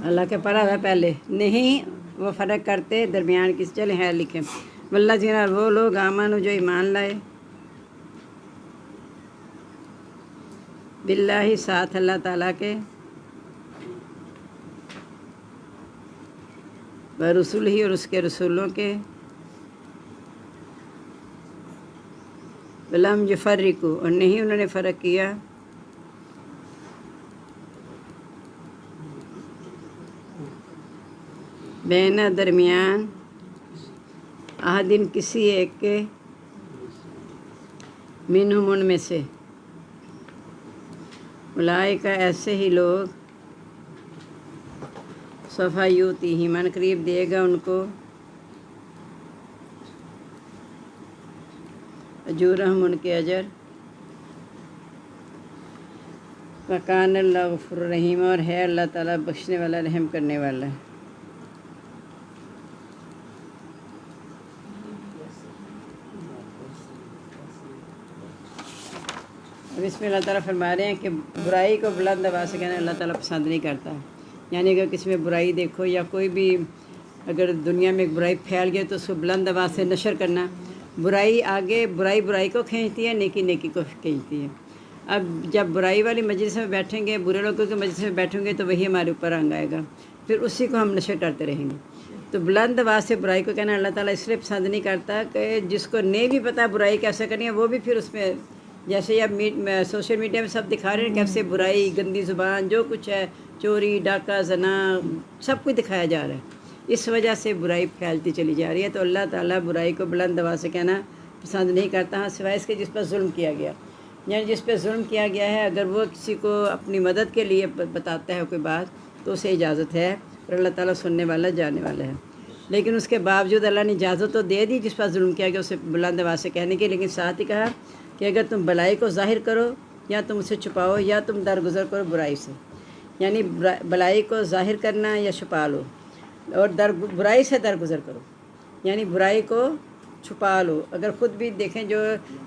اللہ کے پڑھا تھا پہلے نہیں وہ فرق کرتے درمیان کس چلے ہے لکھیں واللہ جینا وہ لوگ آمن جو ایمان لائے باللہ ساتھ اللہ تعالیٰ کے رسول ہی اور اس کے رسولوں کے ولم یفرقوا اور نہیں انہوں نے فرق کیا بین درمیان احدن کسی ایک کے منہم ان میں سے اولئک ایسے ہی لوگ سوف یؤتیہم من قریب دے گا ان کو اجورہم ان کے اجر وکان اللہ غفور رحیم اور ہے اللہ تعالیٰ بخشنے والا رحم کرنے والا ہے اب اس میں اللہ تعالیٰ فرما رہے ہیں کہ برائی کو بلند آواز سے کہنا اللہ تعالیٰ پسند نہیں کرتا یعنی اگر کسی میں برائی دیکھو یا کوئی بھی اگر دنیا میں ایک برائی پھیل گئی تو اس کو بلند آواز سے نشر کرنا برائی آگے برائی کو کھینچتی ہے نیکی کو کھینچتی ہے اب جب برائی والی مجلس میں بیٹھیں گے برے لوگوں کی مجلس میں بیٹھیں گے تو وہی ہمارے اوپر رنگ آئے گا پھر اسی کو ہم نشر کرتے رہیں گے تو بلند آواز سے برائی کو کہنا اللہ تعالیٰ اس لیے پسند نہیں کرتا کہ جس کو نہیں بھی پتہ برائی کیسے کرنی ہے وہ بھی پھر اس میں جیسے اب سوشل میڈیا میں سب دکھا رہے ہیں کیسے برائی گندی زبان جو کچھ ہے چوری ڈاکہ زنا سب کچھ دکھایا جا رہا ہے اس وجہ سے برائی پھیلتی چلی جا رہی ہے تو اللہ تعالیٰ برائی کو بلند آواز سے کہنا پسند نہیں کرتا سوائے اس کے جس پر ظلم کیا گیا یعنی جس پہ ظلم کیا گیا ہے اگر وہ کسی کو اپنی مدد کے لیے بتاتا ہے کوئی بات تو اسے اجازت ہے اور اللہ تعالیٰ سننے والا جاننے والا ہے لیکن اس کے باوجود اللہ نے اجازت تو دے دی جس پر ظلم کیا گیا اسے بلند آواز سے کہنے کی لیکن ساتھ ہی کہا کہ اگر تم بلائی کو ظاہر کرو یا تم اسے چھپاؤ یا تم درگزر کرو برائی سے یعنی بلائی کو ظاہر کرنا یا چھپا لو اور برائی سے درگزر کرو یعنی برائی کو چھپا لو اگر خود بھی دیکھیں جو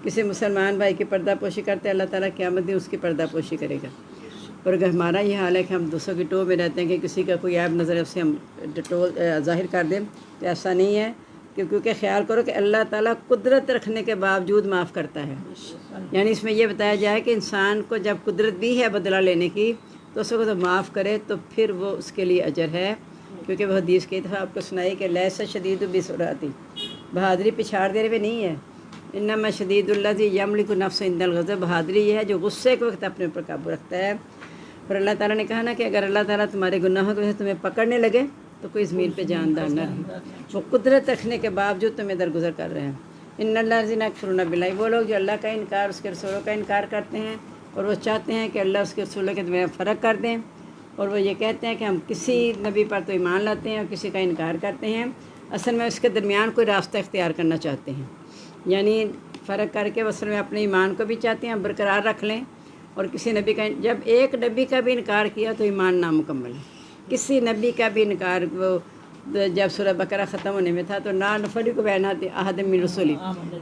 کسی مسلمان بھائی کی پردہ پوشی کرتے ہیں اللہ تعالیٰ قیامت دن اس کی پردہ پوشی کرے گا اور اگر ہمارا یہ حال ہے کہ ہم دوسروں کی ٹو میں رہتے ہیں کہ کسی کا کوئی عیب نظر ہے اسے ہم ظاہر کر دیں تو ایسا نہیں ہے کیونکہ خیال کرو کہ اللہ تعالیٰ قدرت رکھنے کے باوجود معاف کرتا ہے یعنی اس میں یہ بتایا جائے کہ انسان کو جب قدرت بھی ہے بدلہ لینے کی تو اس کو تو معاف کرے تو پھر وہ اس کے لیے اجر ہے کیونکہ وہ حدیث کی دفعہ آپ کو سنائی کہ لیس شدید بسراتی بہادری پچھاڑ دینے پہ نہیں ہے انما شدید الذی یملک نفس عند الغضب بہادری یہ ہے جو غصے کے وقت اپنے اوپر قابو رکھتا ہے اور اللہ تعالیٰ نے کہا نا کہ اگر اللہ تعالیٰ تمہارے گناہوں کی وجہ سے تمہیں پکڑنے لگے تو کوئی زمین پہ جاندار نہ رہے وہ قدرت رکھنے کے باوجود تمہیں درگزر کر رہے ہیں ان اللہ الذین یکفرون باللہ وہ لوگ جو اللہ کا انکار اس کے رسولوں کا انکار کرتے ہیں اور وہ چاہتے ہیں کہ اللہ اس کے رسولوں کے درمیان فرق کر دیں اور وہ یہ کہتے ہیں کہ ہم کسی نبی پر تو ایمان لاتے ہیں اور کسی کا انکار کرتے ہیں اصل میں اس کے درمیان کوئی راستہ اختیار کرنا چاہتے ہیں یعنی فرق کر کے اصل میں اپنے ایمان کو بھی چاہتے ہیں برقرار رکھ لیں اور کسی نبی کا جب ایک نبی کا بھی انکار کیا تو ایمان نامکمل ہے کسی نبی کا بھی انکار وہ جب سورہ بقرہ ختم ہونے میں تھا تو لا نفرق بین احد من رسول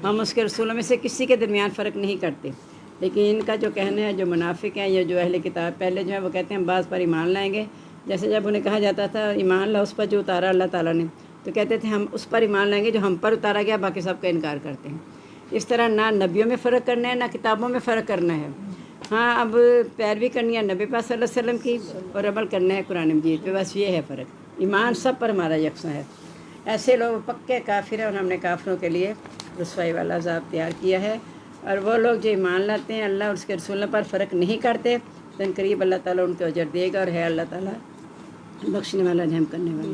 ہم اس کے رسولوں میں سے کسی کے درمیان فرق نہیں کرتے لیکن ان کا جو کہنا ہے جو منافق ہیں یا جو اہل کتاب پہلے جو ہے وہ کہتے ہیں بعض پر ایمان لائیں گے جیسے جب انہیں کہا جاتا تھا ایمان لا اس پر جو اتارا اللہ تعالیٰ نے تو کہتے تھے ہم اس پر ایمان لائیں گے جو ہم پر اتارا گیا باقی سب کا انکار کرتے ہیں اس طرح نہ نبیوں میں فرق کرنا ہے نہ کتابوں میں فرق کرنا ہے ہاں اب پیروی کرنی ہے نبی پاک صلی اللہ علیہ وسلم کی اور عمل کرنا ہے قرآن مجید پہ بس یہ ہے فرق ایمان سب پر ہمارا یکساں ہے ایسے لوگ پکے کافر ہیں اور ہم نے کافروں کے لیے رسوائی والا عذاب تیار کیا ہے اور وہ لوگ جو ایمان لاتے ہیں اللہ اور اس کے رسولوں پر فرق نہیں کرتے تو ان قریب اللہ تعالیٰ ان کو اجر دے گا اور ہے اللہ تعالیٰ بخشنے والا رحم کرنے والا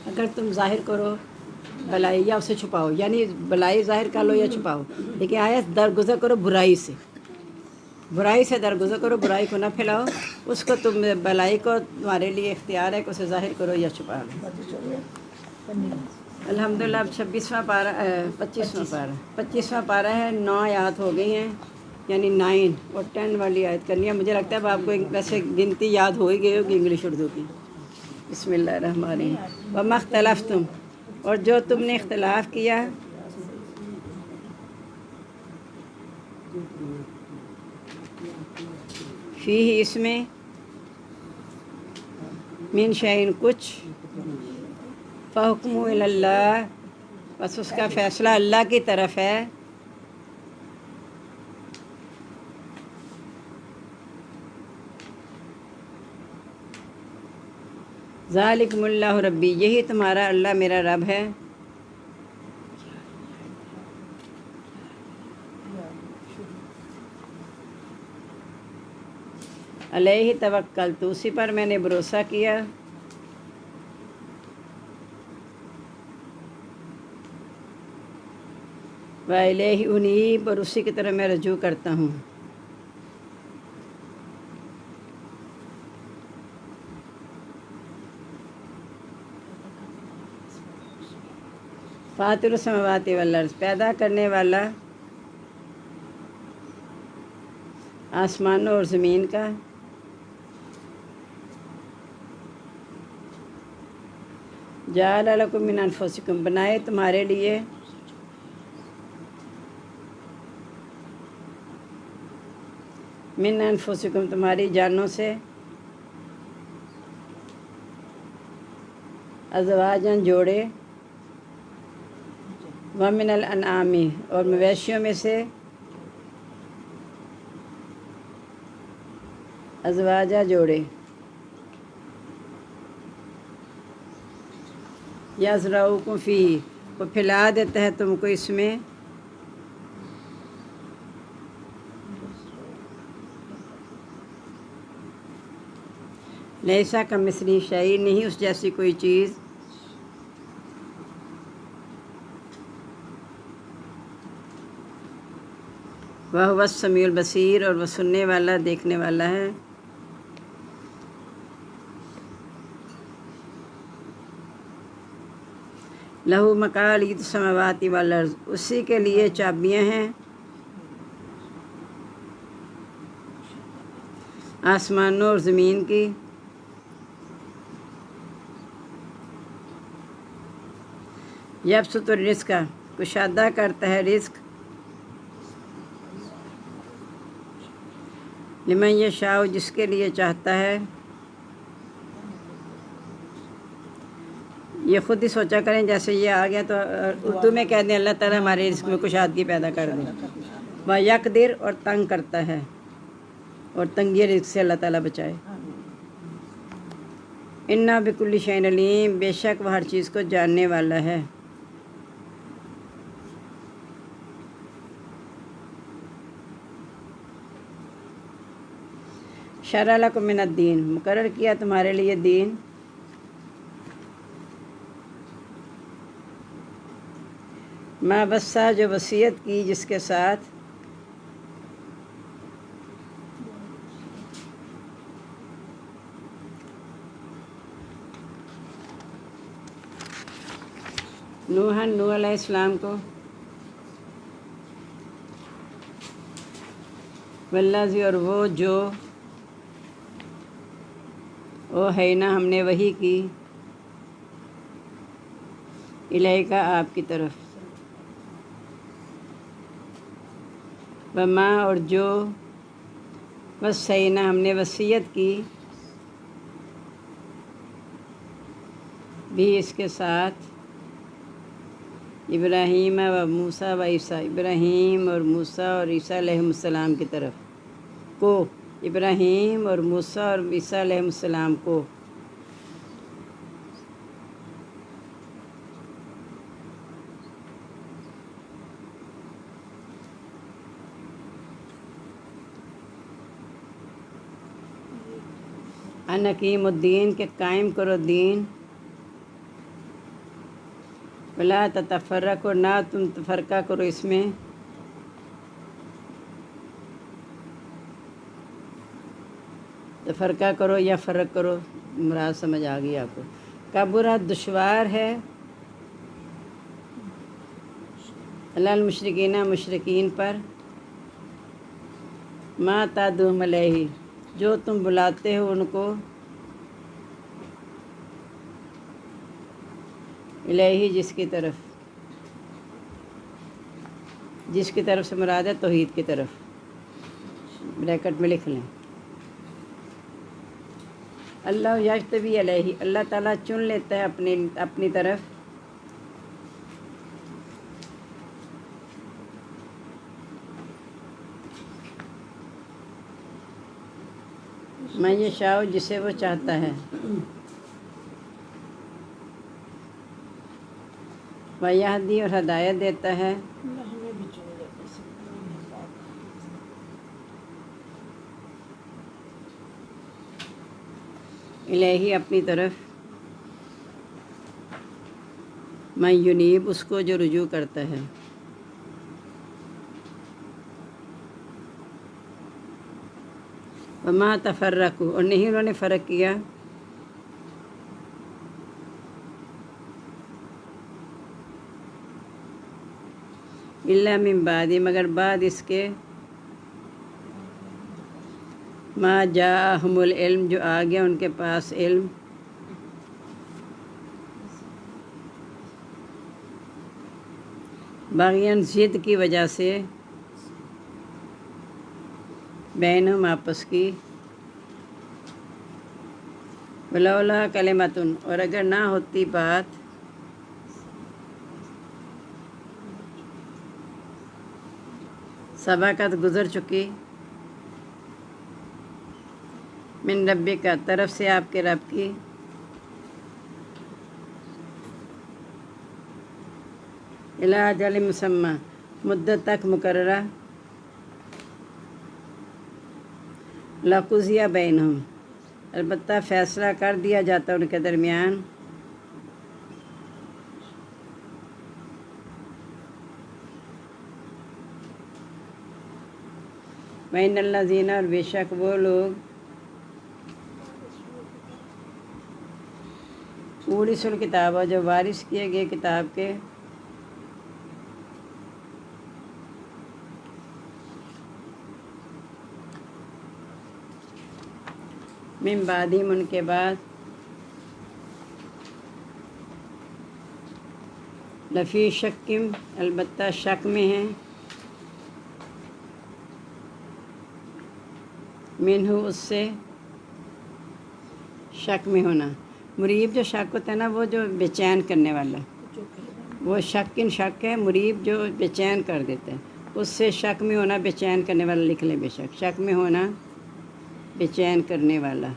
اگر تم ظاہر کرو بلائی یا اسے چھپاؤ یعنی بلائی ظاہر کر لو یا چھپاؤ لیکن آیا درگزر کرو برائی سے درگزر کرو برائی کو نہ پھیلاؤ اس کو تم بلائی کو تمہارے لیے اختیار ہے کہ اسے ظاہر کرو یا چھپا لو الحمدللہ اب 25واں پارہ ہے 9 آیات ہو گئی ہیں یعنی 9 اور 10 والی آیت کرنی ہے مجھے لگتا ہے اب آپ کو ویسے گنتی یاد ہو ہی گئی ہوگی انگلش اردو کی بسم اللہ الرحمن الرحیم وما اختلفتم اور جو تم نے اختلاف کیا فی اس میں من شعین کچھ فحکم اللہ بس اس کا فیصلہ اللہ کی طرف ہے. ذالکم اللہ ربی یہی تمہارا اللہ میرا رب ہے. علیہ توکلت اسی پر میں نے بھروسہ کیا. وَإِلَيْهِ أُنِيبُ اور اسی کی طرف میں رجوع کرتا ہوں. فاطر السماوات والارض پیدا کرنے والا آسمانوں اور زمین کا. جعل لکم من انفسکم بنائے تمہارے لیے من انفسکم تمہاری جانوں سے ازواجاً جوڑے ومن الانعام اور مویشیوں میں سے ازواجہ جوڑے. یزرعکم فیہ وہ پھیلا دیتا ہے تم کو اس میں لیسا کمثلہ شیء نہیں اس جیسی کوئی چیز. وَهُوَ السَّمِيعُ الْبَصِيرُ اور وہ سننے والا دیکھنے والا ہے. لَهُ مَقَالِيدُ السَّمَاوَاتِ وَالْأَرْضِ اسی کے لیے چابیاں ہیں آسمانوں اور زمین کی. یبسط الرزق کشادہ کرتا ہے رزق لمن یشاء جس کے لیے چاہتا ہے. یہ خود ہی سوچا کریں جیسے یہ آ گیا تو اردو میں کہہ دیں اللہ تعالیٰ ہمارے رزق میں کشادگی پیدا کر دیں. وہ یقدر اور تنگ کرتا ہے اور تنگی رزق سے اللہ تعالیٰ بچائے. انا بکل شیء علیم بے شک وہ ہر چیز کو جاننے والا ہے. شرع لکم من الدین مقرر کیا تمہارے لیے دین. ما وصیٰ جو وصیت کی جس کے ساتھ نوح علیہ السلام کو والذی اور وہ جو اوحینا ہم نے وحی کی الیک آپ کی طرف. وما اور جو وصینا ہم نے وصیت کی بھی اس کے ساتھ ابراہیم و موسیٰ و عیسیٰ ابراہیم اور موسیٰ اور عیسیٰ علیہ السلام کی طرف کو ابراہیم اور موسیٰ اور عیسیٰ علیہ السلام کو. ان اقیم الدین کے قائم کرو دین. ولا تتفرقوا نہ تم تفرقہ کرو اس میں. تفرقہ کرو یا فرق کرو مراد سمجھ آ گئی آپ کو. کبرا دشوار ہے علی المشرکین مشرکین پر ما تدعوہم الیہ جو تم بلاتے ہو ان کو الیہ جس کی طرف سے مراد ہے توحید کی طرف. بریکٹ میں لکھ لیں۔ اللہ یجتبی علیہ، اللہ تعالیٰ چن لیتا ہے اپنی طرف میں یشاء، جسے وہ چاہتا ہے، ویہدی، اور ہدایت دیتا ہے، الہی، اپنی طرف، میں ینیب، اس کو جو رجوع کرتا ہے۔ وما تفرقوا، اور نہیں انہوں نے فرق کیا، الا من بعد، مگر بعد اس کے، ما جاءہم العلم، جو آ گیا ان کے پاس علم، باغیاً، ضد کی وجہ سے، بینہم، آپس کی، ولولا کلمۃ، اور اگر نہ ہوتی بات، سبقت، گزر چکی، من ربک، طرف سے آپ کے رب کی، الی اجل مسمی، مدت تک مقررہ، لقضی بینہم، البتہ فیصلہ کر دیا جاتا ان کے درمیان، وَإِنَّ الَّذِينَ، اور بے شک وہ لوگ، اورثوا الکتاب، جو وارث کیے گئے کتاب کے، من بعدہم، ان کے بعد، لفی شک، البتہ شک میں ہیں، منہ، اس سے، شک میں ہونا، مریب جو شک ہوتا ہے نا، وہ جو بے چین کرنے والا، وہ شک ہے، مریب جو بے چین کر دیتا ہے، اس سے شک میں ہونا، بے چین کرنے والا لکھ لیں بے شک، شک میں ہونا، بے چین کرنے والا،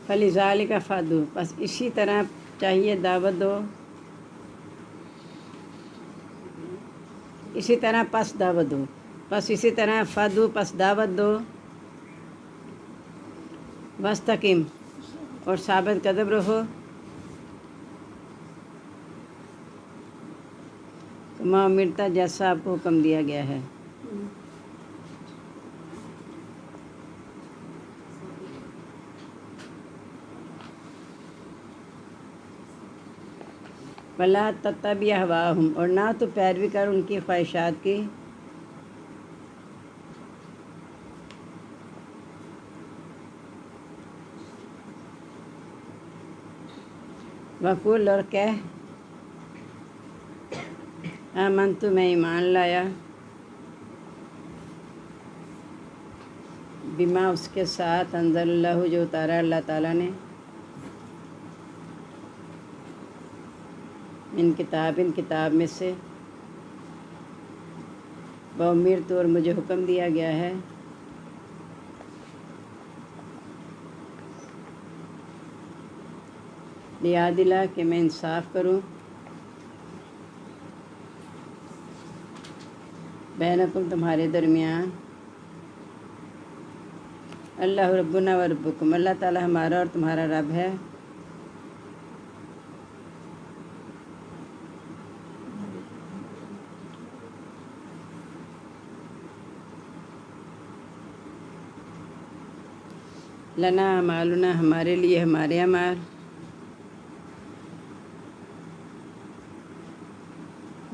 فَلِذَٰلِکَ فَادُّوا، بس اسی طرح چاہیے دعوت دو، اسی طرح پس دعوت دو، بس اسی طرح فَادُّوا، پس دعوت دو، وَاسْتَقِم، اور ثابت قدم رہو، کما امرت، جیسا آپ کو حکم دیا گیا ہے، وَلَا تَتَّبِعْ أَهْوَاءَهُمْ، اور نہ تو پیروی کر ان کی خواہشات کی، وَقُلْ، اور کہہ، آمنت، میں ایمان لایا، بما، اس کے ساتھ، انزل اللہ، جو اتارا اللہ تعالیٰ نے، من کتاب، ان کتاب میں سے، وَأُمِرْتُ، اور مجھے حکم دیا گیا ہے، لِأَعْدِلَ، کہ میں انصاف کروں، بینکم، تمہارے درمیان، اللہ ربنا و ربکم، اللہ تعالیٰ ہمارا اور تمہارا رب ہے، لنا اعمالنا، ہمارے لیے ہمارے اعمال،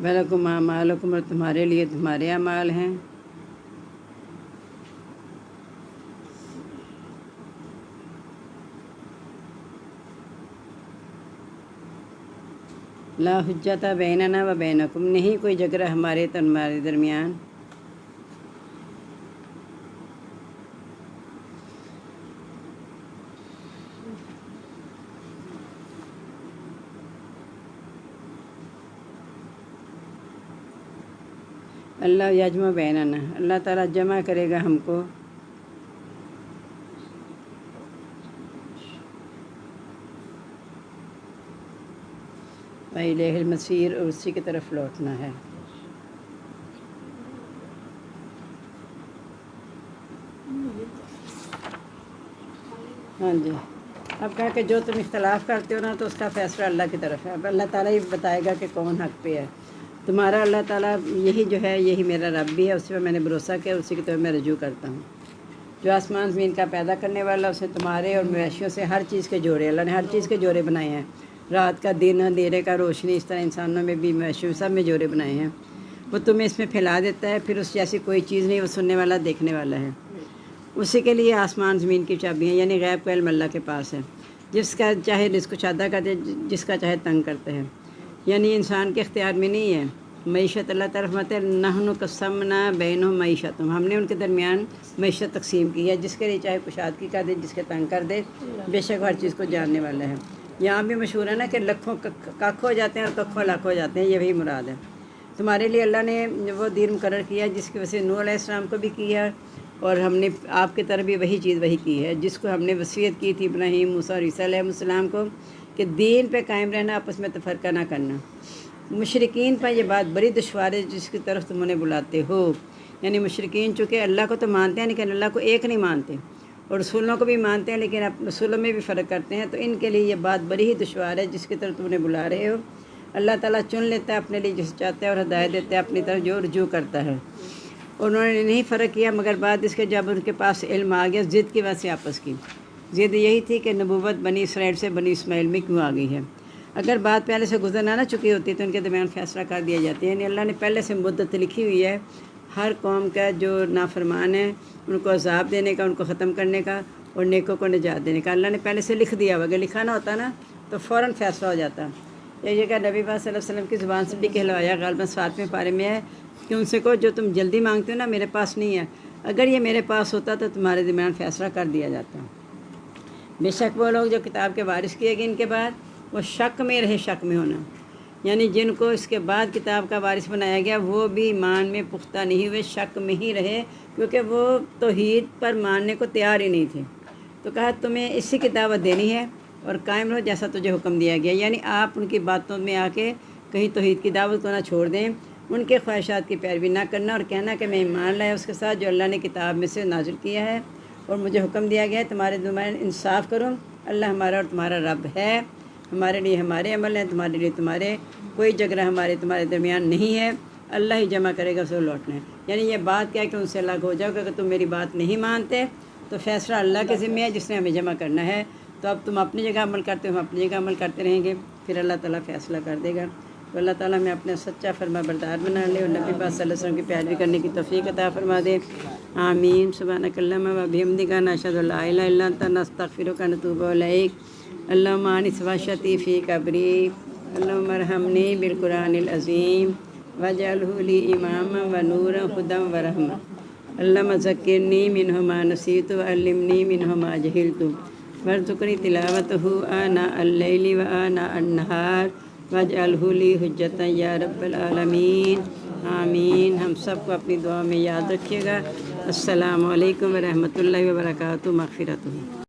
ولکم اعمالکم، اور تمہارے لیے تمہارے اعمال ہیں، لا حجت بیننا و بینکم، نہیں کوئی جھگڑا ہمارے تو ہمارے درمیان. اللہ یجمع بیننا، اللہ تعالیٰ جمع کرے گا ہم کو. وإلیہ المصیر، اور اسی کی طرف لوٹنا ہے. ہاں جی، اب کہا کہ جو تم اختلاف کرتے ہو نا تو اس کا فیصلہ اللہ کی طرف ہے. اب اللہ تعالیٰ ہی بتائے گا کہ کون حق پہ ہے. تمہارا اللہ تعالیٰ یہی جو ہے یہی میرا رب بھی ہے، اسی پہ میں نے بھروسہ کیا، اسی کی طرف میں رجوع کرتا ہوں. جو آسمان زمین کا پیدا کرنے والا، اسے تمہارے اور مویشیوں سے ہر چیز کے جوڑے، اللہ نے ہر چیز کے جوڑے بنائے ہیں. رات کا دن، اندھیرے کا روشنی، اس طرح انسانوں میں بھی مویشیوں سب میں جوڑے بنائے ہیں. وہ تمہیں اس میں پھیلا دیتا ہے، پھر اس جیسی کوئی چیز نہیں. وہ سننے والا، دیکھنے والا ہے. اسی کے لیے آسمان زمین کی چابی ہیں، یعنی غیب کا علم اللہ کے پاس ہے. جس کا چاہے رزق کو شادہ کر دے، جس کا چاہے تنگ کرتے ہیں. یعنی انسان کے اختیار میں نہیں ہے. معیشت اللہ طرف مت نحن قسمنا بینہم معیشتہم، ہم نے ان کے درمیان معیشت تقسیم کی ہے. جس کے لیے چاہے کشادگی کر دے، جس کے تنگ کر دے. بے شک ہر چیز کو جاننے والا ہے. یہاں بھی مشہور ہے نا کہ لکھوں ککھ ہو جاتے ہیں اور ککھوں لاکھ ہو جاتے ہیں، یہ بھی مراد ہے. تمہارے لیے اللہ نے وہ دین مقرر کیا جس کی وجہ سے نوح علیہ السلام کو بھی کیا، اور ہم نے آپ کی طرف بھی وہی چیز وہی کی ہے جس کو ہم نے وصیت کی تھی ابراہیم، موسیٰ اور عیسیٰ علیہ السلام کو، کہ دین پہ قائم رہنا، آپس میں تفرقہ نہ کرنا. مشرکین پر یہ بات بڑی دشوار ہے جس کی طرف تم انہیں بلاتے ہو. یعنی مشرکین چونکہ اللہ کو تو مانتے ہیں لیکن اللہ کو ایک نہیں مانتے، اور رسولوں کو بھی مانتے ہیں لیکن رسولوں میں بھی فرق کرتے ہیں. تو ان کے لیے یہ بات بڑی ہی دشوار ہے جس کی طرف تم انہیں بلا رہے ہو. اللہ تعالیٰ چن لیتا ہے اپنے لیے جسے چاہتا ہے، اور ہدایت دیتا ہے اپنی طرف جو رجوع کرتا ہے. انہوں نے نہیں فرق کیا، مگر بعد اس کے جب ان کے پاس علم آ گیا، ضد کی وجہ سے آپس کی. ضد یہی تھی کہ نبوت بنی اسرائیل سے بنی اسماعیل میں کیوں آ گئی ہے. اگر بات پہلے سے گزرنا نہ چکی ہوتی تو ان کے درمیان فیصلہ کر دیا جاتا ہے. یعنی اللہ نے پہلے سے مدت لکھی ہوئی ہے ہر قوم کا جو نافرمان ہے ان کو عذاب دینے کا، ان کو ختم کرنے کا، اور نیکوں کو نجات دینے کا. اللہ نے پہلے سے لکھ دیا ہوا. اگر لکھا نہ ہوتا نا تو فوراً فیصلہ ہو جاتا. یہ کہ نبی پاک صلی اللہ علیہ وسلم کی زبان سے بھی کہلوایا، غالباً 7ویں پارے میں ہے کہ ان سے کو جو تم جلدی مانگتے ہو نا میرے پاس نہیں ہے. اگر یہ میرے پاس ہوتا تو تمہارے درمیان فیصلہ کر دیا جاتا. بے شک وہ لوگ جو کتاب کے وارث کیے گئے ان کے بعد، وہ شک میں رہے. شک میں ہونا یعنی جن کو اس کے بعد کتاب کا وارث بنایا گیا وہ بھی ایمان میں پختہ نہیں ہوئے، شک میں ہی رہے، کیونکہ وہ توحید پر ماننے کو تیار ہی نہیں تھے. تو کہا تمہیں اسی کی دعوت دینی ہے اور قائم رہو جیسا تجھے حکم دیا گیا. یعنی آپ ان کی باتوں میں آ کے کہیں توحید کی دعوت کو نہ چھوڑ دیں، ان کے خواہشات کی پیروی نہ کرنا، اور کہنا کہ میں ایمان لایا اس کے ساتھ جو اللہ نے کتاب میں سے نازل کیا ہے اور مجھے حکم دیا گیا ہے. تمہارے درمیان انصاف کرو، اللہ ہمارا اور تمہارا رب ہے. ہمارے لیے ہمارے عمل ہیں، تمہارے لیے تمہارے. کوئی جھگڑا ہمارے تمہارے درمیان نہیں ہے. اللہ ہی جمع کرے گا، اسے لوٹنا ہے. یعنی یہ بات کیا کہ ان سے الگ ہو جاؤ کہ اگر تم میری بات نہیں مانتے تو فیصلہ اللہ کے ذمہ ہے جس نے ہمیں جمع کرنا ہے. تو اب تم اپنی جگہ عمل کرتے ہو، ہم اپنی جگہ عمل کرتے رہیں گے، پھر اللہ تعالیٰ فیصلہ کر دے گا. تو اللہ تعالیٰ ہمیں اپنا سچا فرما بردار بنا لے اور نبی پاک صلی اللہ علیہ وسلم کی پیروی کرنے کی توفیق عطا فرما دے. آمین. سبحانک اللہم و بحمدک، نشہد ان لا الہ الا انت، نستغفرک و نتوب الیک. اللہم آنس وحشتی فی قبری، اللہم ارحمنی بالقرآن العظیم واجعلہ لی اماما و نورا ہدی و رحمہ. اللہم ذکرنی منہ ما نسیت وعلمنی منہ ما جہلت وارزقنی تلاوتہ آناء اللیل و آناء النہار واجعلہ لی حجۃ یا رب العالمین. آمین. ہم سب کو اپنی دعا میں یاد رکھیے گا. السلام علیکم ورحمۃ اللہ وبرکاتہ. مغفرتہ.